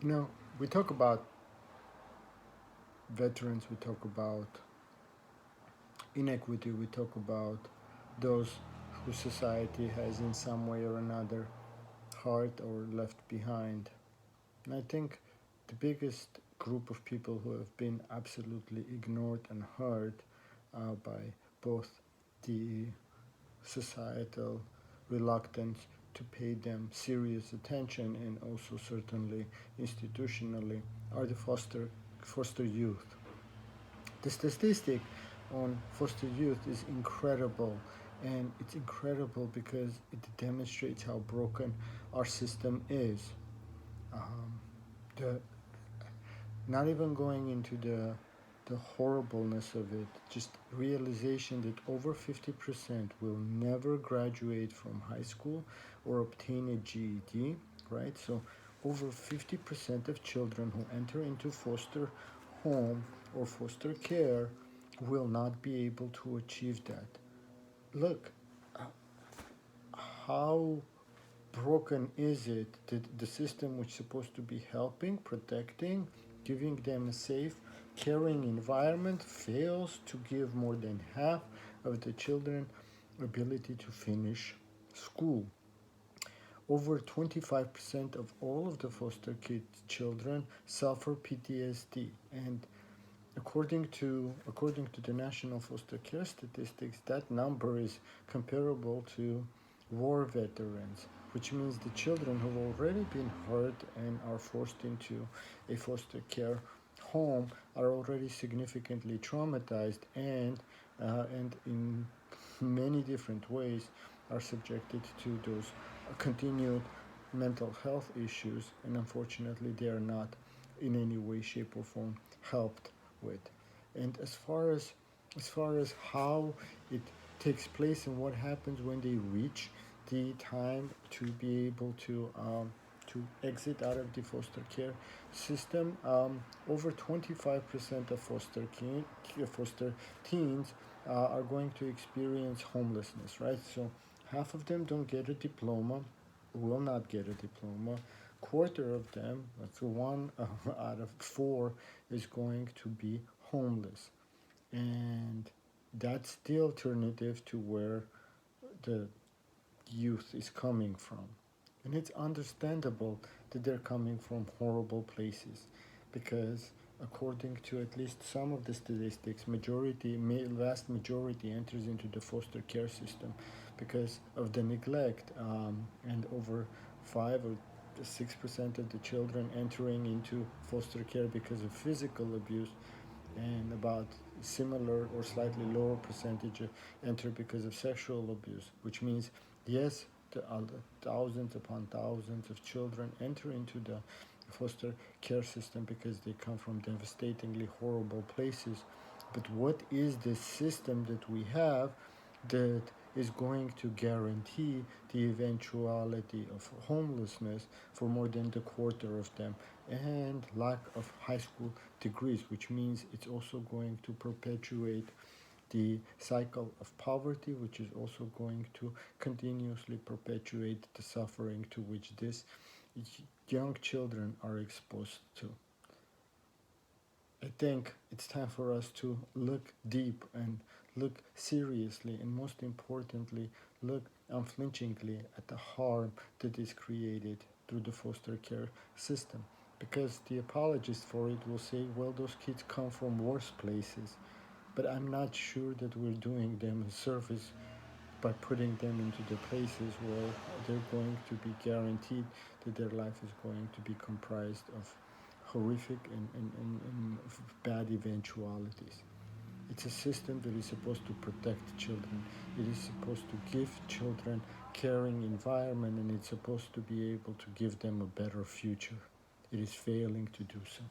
You know, we talk about veterans, we talk about inequity, we talk about those who society has in some way or another hurt or left behind. And I think the biggest group of people who have been absolutely ignored and hurt by both the societal reluctance to pay them serious attention and also certainly institutionally are the foster youth. The statistic on foster youth is incredible, and it's incredible because it demonstrates how broken our system is. Um, the Not even going into the horribleness of it, just realization that over 50% will never graduate from high school or obtain a GED, right? So over 50% of children who enter into foster home or foster care will not be able to achieve that. Look, uh, how broken is it that the system which is supposed to be helping, protecting, giving them a safe, caring environment fails to give more than half of the children ability to finish school. Over 25% of all of the foster kids children suffer PTSD, and according to the national foster care statistics, that number is comparable to war veterans, which means the children who've already been hurt and are forced into a foster care home are already significantly traumatized and in many different ways are subjected to those continued mental health issues, and unfortunately they are not in any way, shape, or form helped with. And as far as how it takes place and what happens when they reach the time to be able to exit out of the foster care system, over 25% of foster teens are going to experience homelessness, right? So half of them don't get a diploma, will not get a diploma. Quarter of them, so one out of four, is going to be homeless, and that's the alternative to where the youth is coming from. And it's understandable that they're coming from horrible places because according to at least some of the statistics, vast majority enters into the foster care system because of the neglect, and over 5 or 6% of the children entering into foster care because of physical abuse, and about similar or slightly lower percentage enter because of sexual abuse, which means yes, thousands upon thousands of children enter into the foster care system because they come from devastatingly horrible places. But what is the system that we have that is going to guarantee the eventuality of homelessness for more than the quarter of them, and lack of high school degrees, which means it's also going to perpetuate the cycle of poverty, which is also going to continuously perpetuate the suffering to which these young children are exposed to. I think it's time for us to look deep and look seriously, and most importantly, look unflinchingly at the harm that is created through the foster care system. Because the apologists for it will say, well, those kids come from worse places. But I'm not sure that we're doing them a service by putting them into the places where they're going to be guaranteed that their life is going to be comprised of horrific and bad eventualities. It's a system that is supposed to protect children. It is supposed to give children caring environment, and it's supposed to be able to give them a better future. It is failing to do so.